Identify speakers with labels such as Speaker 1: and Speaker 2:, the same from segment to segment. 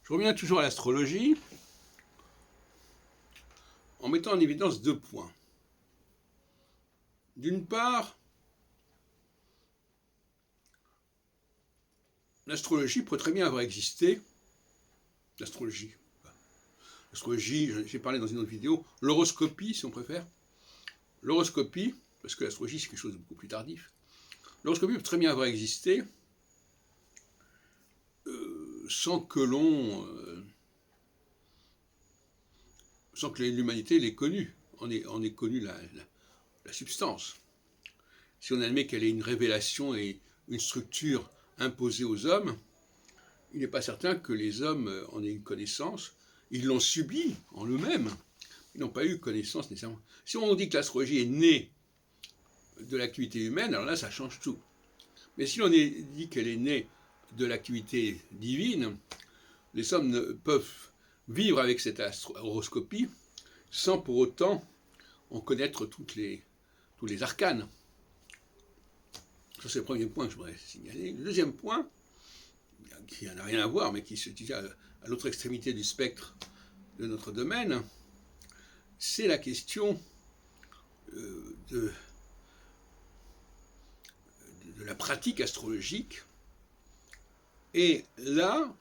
Speaker 1: Je reviens toujours à l'astrologie en mettant en évidence 2 points. D'une part, l'astrologie pourrait très bien avoir existé. L'astrologie, j'ai parlé dans une autre vidéo, l'horoscopie si on préfère. L'horoscopie, parce que l'astrologie c'est quelque chose de beaucoup plus tardif. L'horoscopie peut très bien avoir existé sans que l'humanité l'ait connue. On ait connu la substance. Si on admet qu'elle est une révélation et une structure imposée aux hommes, il n'est pas certain que les hommes en aient eu connaissance. Ils l'ont subi en eux-mêmes. Ils n'ont pas eu connaissance nécessairement. Si on dit que l'astrologie est née de l'activité humaine, alors là, ça change tout. Mais si l'on dit qu'elle est née de l'activité divine, les hommes peuvent vivre avec cette horoscopie sans pour autant en connaître tous les arcanes. Ça, c'est le premier point que je voudrais signaler. Le deuxième point, qui n'a rien à voir, mais qui se situe à l'autre extrémité du spectre de notre domaine, c'est la question de la pratique astrologique. Et là,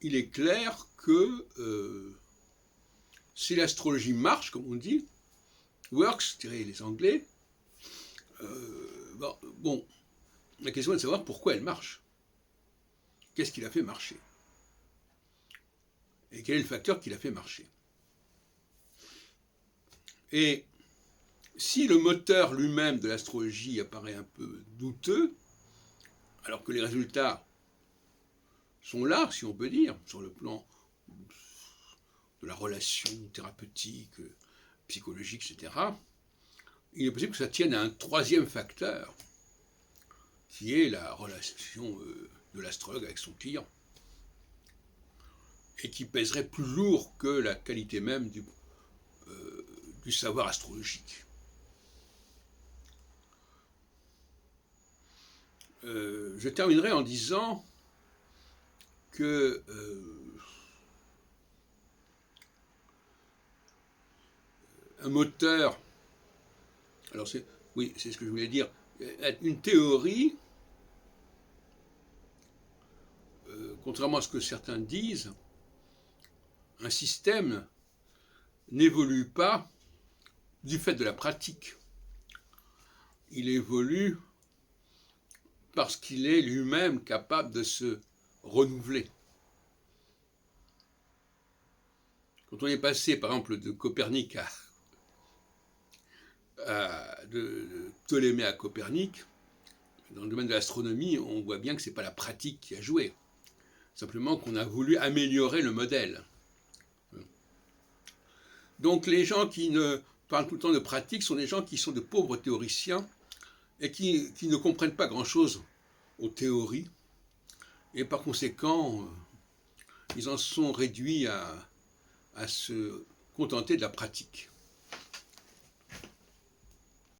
Speaker 1: il est clair que si l'astrologie marche, comme on dit, works, diraient les Anglais, bon, la question est de savoir pourquoi elle marche. Qu'est-ce qui l'a fait marcher? Et quel est le facteur qui l'a fait marcher? Et si le moteur lui-même de l'astrologie apparaît un peu douteux, alors que les résultats sont là, si on peut dire, sur le plan de la relation thérapeutique, psychologique, etc., il est possible que ça tienne à un troisième facteur, qui est la relation de l'astrologue avec son client, et qui pèserait plus lourd que la qualité même du savoir astrologique. Je terminerai en disant que un moteur, alors c'est ce que je voulais dire, une théorie, contrairement à ce que certains disent, un système n'évolue pas du fait de la pratique. Il évolue parce qu'il est lui-même capable de se renouveler. Quand on est passé, par exemple, de Copernic de Ptolémée à Copernic, dans le domaine de l'astronomie, on voit bien que ce n'est pas la pratique qui a joué. Simplement qu'on a voulu améliorer le modèle. Donc les gens qui ne parlent tout le temps de pratique sont des gens qui sont de pauvres théoriciens et qui ne comprennent pas grand-chose aux théories. Et par conséquent, ils en sont réduits à se contenter de la pratique.